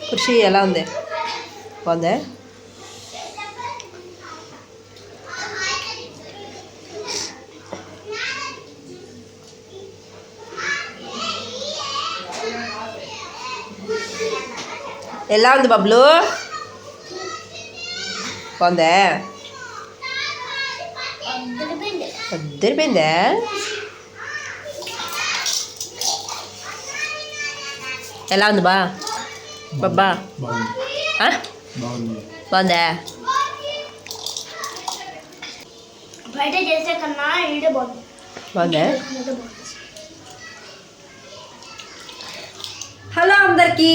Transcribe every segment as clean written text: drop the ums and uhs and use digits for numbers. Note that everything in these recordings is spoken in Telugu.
ఖుషి ఎలా ఉంది? బాగుందా? ఎలా ఉంది బబ్లు? బాగుందా? అద్దరిపోయిందా? ఎలా ఉంది బాబా? బాగుందా? బయట చేసే కన్నా ఈడే బాగుంది. బాగుందా? హలో అందరికీ,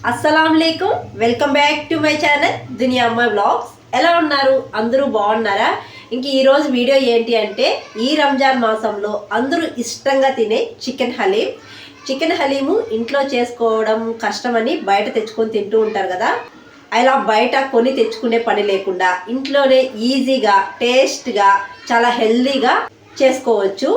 అస్సలాం వాలేకుం. Welcome back to my channel Duniya Ammayi vlogs. ఎలా ఉన్నారు? అందరూ బాగున్నారా? ఇంక ఈరోజు వీడియో ఏంటి అంటే, ఈ రంజాన్ మాసంలో అందరూ ఇష్టంగా తినే చికెన్ హలీం. చికెన్ హలీము ఇంట్లో చేసుకోవడం కష్టమని బయట తెచ్చుకొని తింటూ ఉంటారు కదా. అలా బయట కొని తెచ్చుకునే పని లేకుండా ఇంట్లోనే ఈజీగా, టేస్ట్గా, చాలా హెల్దీగా చేసుకోవచ్చు.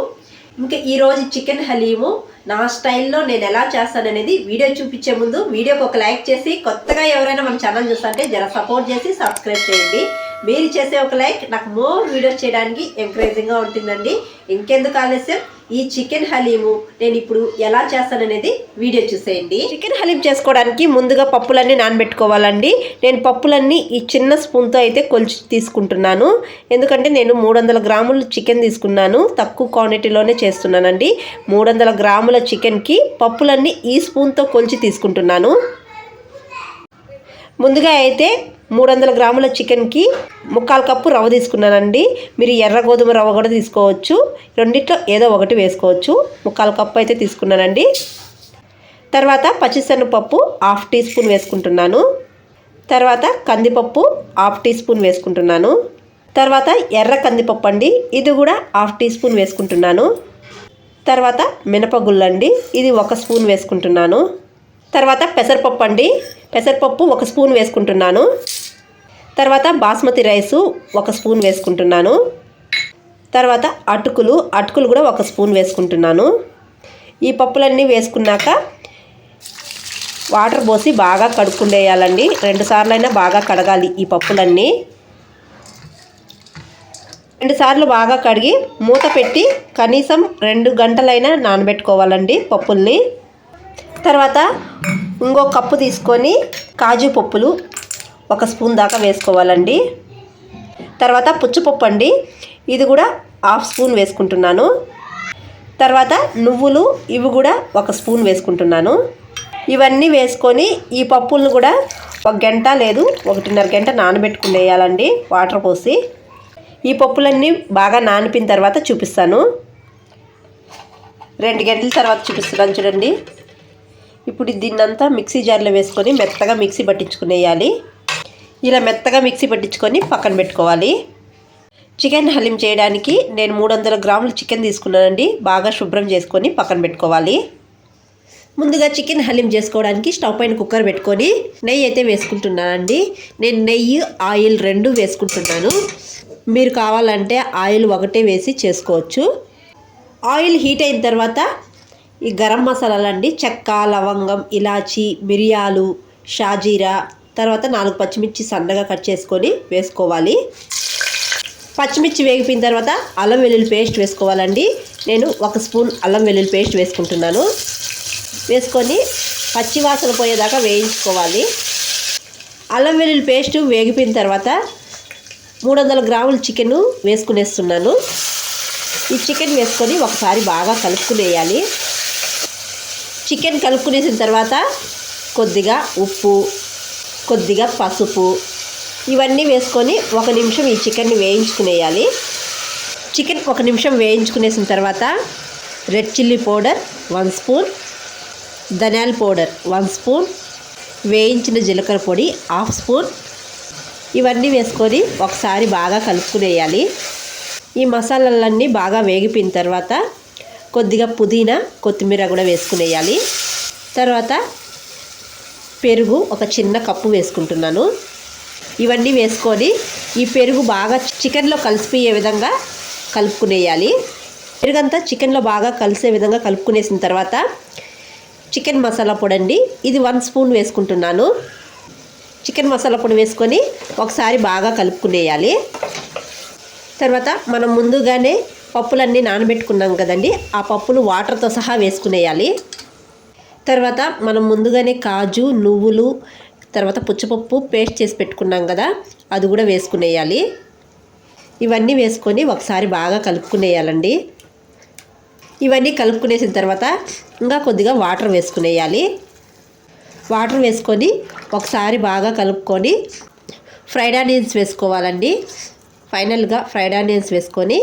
ఇంకా ఈరోజు చికెన్ హలీము నా స్టైల్లో నేను ఎలా చేస్తాననేది వీడియో చూపించే ముందు వీడియోకి ఒక లైక్ చేసి, కొత్తగా ఎవరైనా మన ఛానల్ చూస్తుంటే జర సపోర్ట్ చేసి సబ్స్క్రైబ్ చేయండి. మీరు చేసే ఒక లైక్ నాకు మోర్ వీడియోస్ చేయడానికి ఎంకరేజింగ్గా ఉంటుందండి. ఇంకెందుకు ఆలస్యం, ఈ చికెన్ హలీము నేను ఇప్పుడు ఎలా చేస్తాననేది వీడియో చూసేయండి. చికెన్ హలీం చేసుకోవడానికి ముందుగా పప్పులన్నీ నానబెట్టుకోవాలండి. నేను పప్పులన్నీ ఈ చిన్న స్పూన్తో అయితే కొలిచి తీసుకుంటున్నాను. ఎందుకంటే నేను 300 గ్రాములు చికెన్ తీసుకున్నాను. తక్కువ క్వాంటిటీలోనే చేస్తున్నానండి. 300 గ్రాముల చికెన్కి పప్పులన్నీ ఈ స్పూన్తో కొలిచి తీసుకుంటున్నాను. ముందుగా అయితే 300 గ్రాముల చికెన్కి 1/4 కప్పు రవ్వ తీసుకున్నానండి. మీరు ఎర్ర గోధుమ రవ్వ కూడా తీసుకోవచ్చు. రెండిట్లో ఏదో ఒకటి వేసుకోవచ్చు. 1/4 కప్పు అయితే తీసుకున్నానండి. తర్వాత పచ్చిశనగపప్పు 1/2 టీ స్పూన్ వేసుకుంటున్నాను. తర్వాత కందిపప్పు 1/2 టీ స్పూన్ వేసుకుంటున్నాను. తర్వాత ఎర్ర కందిపప్పు అండి, ఇది కూడా 1/2 టీ స్పూన్ వేసుకుంటున్నాను. తర్వాత మినపగుళ్ళు అండి, ఇది 1 స్పూన్ వేసుకుంటున్నాను. తర్వాత పెసరపప్పు అండి, పెసరపప్పు 1 స్పూన్ వేసుకుంటున్నాను. తర్వాత బాస్మతి రైసు 1 స్పూన్ వేసుకుంటున్నాను. తర్వాత అటుకులు కూడా 1 స్పూన్ వేసుకుంటున్నాను. ఈ పప్పులన్నీ వేసుకున్నాక వాటర్ పోసి బాగా కడుక్కుండేయాలండి. 2 సార్లైనా బాగా కడగాలి ఈ పప్పులన్నీ. 2 సార్లు బాగా కడిగి మూత పెట్టి కనీసం 2 గంటలైనా నానబెట్టుకోవాలండి పప్పుల్ని. తర్వాత ఇంకో కప్పు తీసుకొని కాజు పప్పులు 1 స్పూన్ దాకా వేసుకోవాలండి. తర్వాత పుచ్చపప్పు అండి, ఇది కూడా 1/2 స్పూన్ వేసుకుంటున్నాను. తర్వాత నువ్వులు, ఇవి కూడా 1 స్పూన్ వేసుకుంటున్నాను. ఇవన్నీ వేసుకొని ఈ పప్పులను కూడా 1 గంట లేదు 1.5 గంట నానబెట్టుకునేయాలండి వాటర్ పోసి. ఈ పప్పులన్నీ బాగా నానిపిన తర్వాత చూపిస్తాను. 2 గంటల తర్వాత చూపిస్తున్నాను చూడండి. ఇప్పుడు దీన్నంతా మిక్సీ జార్లో వేసుకొని మెత్తగా మిక్సీ పట్టించుకునేయాలి. ఇలా మెత్తగా మిక్సీ పట్టించుకొని పక్కన పెట్టుకోవాలి. చికెన్ హలీం చేయడానికి నేను 300 గ్రాములు చికెన్ తీసుకున్నానండి. బాగా శుభ్రం చేసుకొని పక్కన పెట్టుకోవాలి. ముందుగా చికెన్ హలీం చేసుకోవడానికి స్టవ్ పైన కుక్కర్ పెట్టుకొని నెయ్యి అయితే వేసుకుంటున్నానండి. నేను నెయ్యి, ఆయిల్ 2 వేసుకుంటున్నాను. మీరు కావాలంటే ఆయిల్ 1 వేసి చేసుకోవచ్చు. ఆయిల్ హీట్ అయిన తర్వాత ఈ గరం మసాలాలు అండి, చెక్క, లవంగం, ఇలాచి, మిరియాలు, షాజీరా, తర్వాత 4 పచ్చిమిర్చి సన్నగా కట్ చేసుకొని వేసుకోవాలి. పచ్చిమిర్చి వేగిపోయిన తర్వాత అల్లం వెల్లుల్లి పేస్ట్ వేసుకోవాలండి. నేను 1 స్పూన్ అల్లం వెల్లుల్లి పేస్ట్ వేసుకుంటున్నాను. వేసుకొని పచ్చివాసన పోయేదాకా వేయించుకోవాలి. అల్లం వెల్లుల్లి పేస్ట్ వేగిపోయిన తర్వాత 300 గ్రాముల చికెన్ వేసుకునేస్తున్నాను. ఈ చికెన్ వేసుకొని ఒకసారి బాగా కలుపుకునేయాలి. చికెన్ కలుపుకునేసిన తర్వాత కొద్దిగా ఉప్పు, కొద్దిగా పసుపు, ఇవన్నీ వేసుకొని 1 నిమిషం ఈ చికెన్ని వేయించుకునేయాలి. చికెన్ 1 నిమిషం వేయించుకునేసిన తర్వాత రెడ్ చిల్లీ పౌడర్ 1 స్పూన్, ధనియాల పౌడర్ 1 స్పూన్, వేయించిన జీలకర్ర పొడి 1/2 స్పూన్, ఇవన్నీ వేసుకొని ఒకసారి బాగా కలుపుకునేయాలి. ఈ మసాలాలన్నీ బాగా వేగిపోయిన తర్వాత కొద్దిగా పుదీనా, కొత్తిమీర కూడా వేసుకునేయాలి. తర్వాత పెరుగు 1 చిన్న కప్పు వేసుకుంటున్నాను. ఇవన్నీ వేసుకొని ఈ పెరుగు బాగా చికెన్లో కలిసిపోయే విధంగా కలుపుకునేయాలి. పెరుగంతా చికెన్లో బాగా కలిసే విధంగా కలుపుకునేసిన తర్వాత చికెన్ మసాలా పొడి అండి, ఇది 1 స్పూన్ వేసుకుంటున్నాను. చికెన్ మసాలా పొడి వేసుకొని ఒకసారి బాగా కలుపుకునేయాలి. తర్వాత మనం ముందుగానే పప్పులన్నీ నానబెట్టుకున్నాం కదండి, ఆ పప్పులు వాటర్తో సహా వేసుకునేయాలి. తర్వాత మనం ముందుగానే కాజు, నువ్వులు, తర్వాత పుచ్చపప్పు పేస్ట్ చేసి పెట్టుకున్నాం కదా, అది కూడా వేసుకునేయాలి. ఇవన్నీ వేసుకొని ఒకసారి బాగా కలుపుకునేయాలండి. ఇవన్నీ కలుపుకునేసిన తర్వాత ఇంకా కొద్దిగా వాటర్ వేసుకునేయాలి. వాటర్ వేసుకొని ఒకసారి బాగా కలుపుకొని ఫ్రైడ్ ఆనియన్స్ వేసుకోవాలండి. ఫైనల్గా ఫ్రైడ్ ఆనియన్స్ వేసుకొని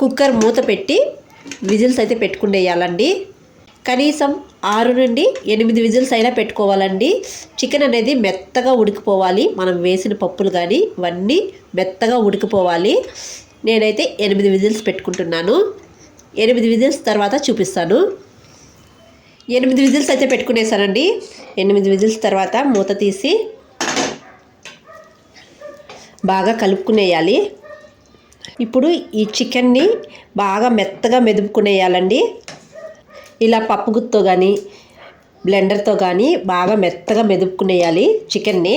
కుక్కర్ మూత పెట్టి విజిల్స్ అయితే పెట్టుకునేయాలండి. కనీసం 6 నుండి 8 విజిల్స్ అయినా పెట్టుకోవాలండి. చికెన్ అనేది మెత్తగా ఉడికిపోవాలి. మనం వేసిన పప్పులు కానీ ఇవన్నీ మెత్తగా ఉడికిపోవాలి. నేనైతే 8 విజిల్స్ పెట్టుకుంటున్నాను. 8 విజిల్స్ తర్వాత చూపిస్తాను. 8 విజిల్స్ అయితే పెట్టుకునేసానండి. 8 విజిల్స్ తర్వాత మూత తీసి బాగా కలుపుకునేయాలి. ఇప్పుడు ఈ చికెన్ని బాగా మెత్తగా మెదుపుకునేయాలండి. ఇలా పప్పు గుత్తో కానీ బ్లెండర్తో కానీ బాగా మెత్తగా మెదుపుకునేయాలి చికెన్ని.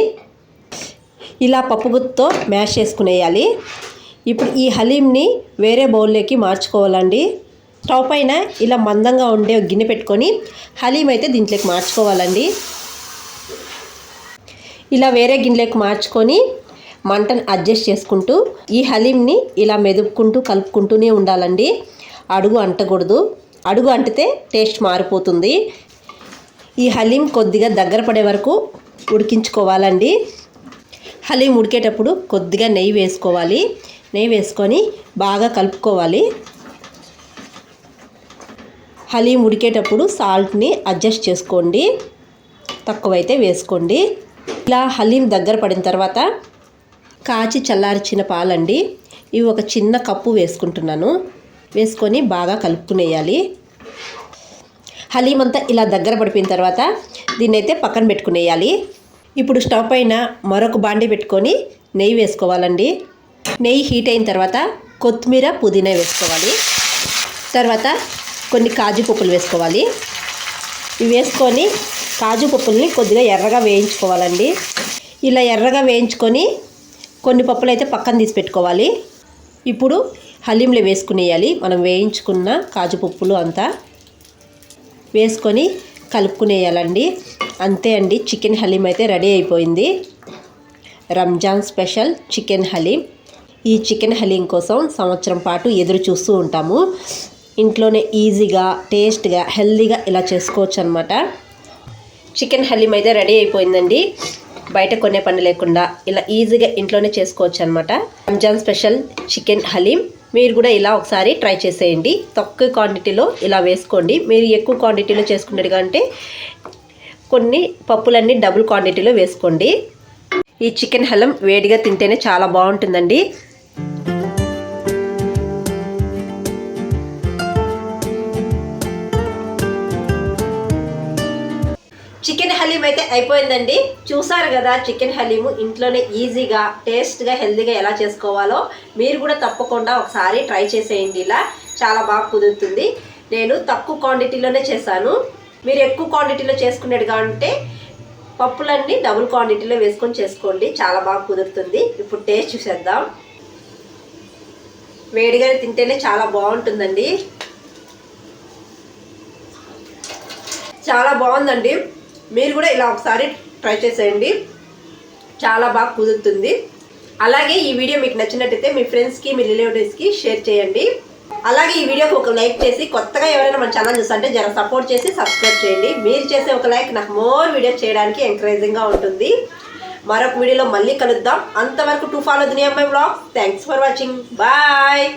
ఇలా పప్పు గుత్తో మ్యాష్ చేసుకునేయాలి. ఇప్పుడు ఈ హలీంని వేరే బౌల్లోకి మార్చుకోవాలండి. స్టవ్ పైన ఇలా మందంగా ఉండే గిన్నె పెట్టుకొని హలీం అయితే దీంట్లోకి మార్చుకోవాలండి. ఇలా వేరే గిన్నెలోకి మార్చుకొని మంటను అడ్జస్ట్ చేసుకుంటూ ఈ హలీంని ఇలా మెదుపుకుంటూ కలుపుకుంటూనే ఉండాలండి. అడుగు అంటకూడదు. అడుగు అంటితే టేస్ట్ మారిపోతుంది. ఈ హలీం కొద్దిగా దగ్గర పడే వరకు ఉడికించుకోవాలండి. హలీం ఉడికేటప్పుడు కొద్దిగా నెయ్యి వేసుకోవాలి. నెయ్యి వేసుకొని బాగా కలుపుకోవాలి. హలీం ఉడికేటప్పుడు సాల్ట్ని అడ్జస్ట్ చేసుకోండి, తక్కువైతే వేసుకోండి. ఇలా హలీం దగ్గర పడిన తర్వాత కాచి చల్లార్చిన పాలండి, ఇవి ఒక చిన్న కప్పు వేసుకుంటున్నాను. వేసుకొని బాగా కలుపుకునేయాలి. హలీం అంతా ఇలా దగ్గర పడిపోయిన తర్వాత దీన్ని అయితే పక్కన పెట్టుకునేయాలి. ఇప్పుడు స్టవ్ పైన మరొక బాండీ పెట్టుకొని నెయ్యి వేసుకోవాలండి. నెయ్యి హీట్ అయిన తర్వాత కొత్తిమీర, పుదీనా వేసుకోవాలి. తర్వాత కొన్ని కాజు పప్పులు వేసుకోవాలి. ఇవి వేసుకొని కాజు పప్పుల్ని కొద్దిగా ఎర్రగా వేయించుకోవాలండి. ఇలా ఎర్రగా వేయించుకొని కొన్ని పప్పులు అయితే పక్కన తీసి పెట్టుకోవాలి. ఇప్పుడు హలీంలో వేసుకునేయాలి. మనం వేయించుకున్న కాజు పప్పులు అంతా వేసుకొని కలుపుకునేయాలండి. అంతే అండి, చికెన్ హలీం అయితే రెడీ అయిపోయింది. Ramzan special chicken haleem. ఈ చికెన్ హలీం కోసం సంవత్సరం పాటు ఎదురు చూస్తూ ఉంటాము. ఇంట్లోనే ఈజీగా, టేస్ట్గా, హెల్తీగా ఇలా చేసుకోవచ్చు అనమాట. చికెన్ హలీం అయితే రెడీ అయిపోయిందండి. బయట కొనే పని లేకుండా ఇలా ఈజీగా ఇంట్లోనే చేసుకోవచ్చు అనమాట. రంజాన్ స్పెషల్ చికెన్ హలీం మీరు కూడా ఇలా ఒకసారి ట్రై చేసేయండి. తక్కువ క్వాంటిటీలో ఇలా వేసుకోండి. మీరు ఎక్కువ క్వాంటిటీలో చేసుకునేట్టుగా అంటే కొన్ని పప్పులన్నీ డబుల్ క్వాంటిటీలో వేసుకోండి. ఈ చికెన్ హలీం వేడిగా తింటేనే చాలా బాగుంటుందండి. చికెన్ హలీం అయితే అయిపోయిందండి. చూసారు కదా, చికెన్ హలీము ఇంట్లోనే ఈజీగా, టేస్ట్గా, హెల్తీగా ఎలా చేసుకోవాలో మీరు కూడా తప్పకుండా ఒకసారి ట్రై చేసేయండి. ఇలా చాలా బాగా కుదురుతుంది. నేను తక్కువ క్వాంటిటీలోనే చేశాను. మీరు ఎక్కువ క్వాంటిటీలో చేసుకునేట్టుగా అంటే పప్పులన్నీ డబుల్ క్వాంటిటీలో వేసుకొని చేసుకోండి. చాలా బాగా కుదురుతుంది. ఇప్పుడు టేస్ట్ చూసేద్దాం. వేడిగా తింటేనే చాలా బాగుంటుందండి. చాలా బాగుందండి. మీరు కూడా ఇలా ఒకసారి ట్రై చేసేయండి. చాలా బాగా కుదురుతుంది. అలాగే ఈ వీడియో మీకు నచ్చినట్టయితే మీ ఫ్రెండ్స్కి, మీ రిలేటివ్స్కి షేర్ చేయండి. అలాగే ఈ వీడియోకి ఒక లైక్ చేసి, కొత్తగా ఎవరైనా మన ఛానల్ చూస్తుంటే జర సపోర్ట్ చేసి సబ్స్క్రైబ్ చేయండి. మీరు చేసే ఒక లైక్ నాకు మోర్ వీడియోస్ చేయడానికి ఎంకరేజింగ్గా ఉంటుంది. మరొక వీడియోలో మళ్ళీ కలుద్దాం. అంతవరకు to follow Duniya Mai vlogs. Thanks for watching. Bye.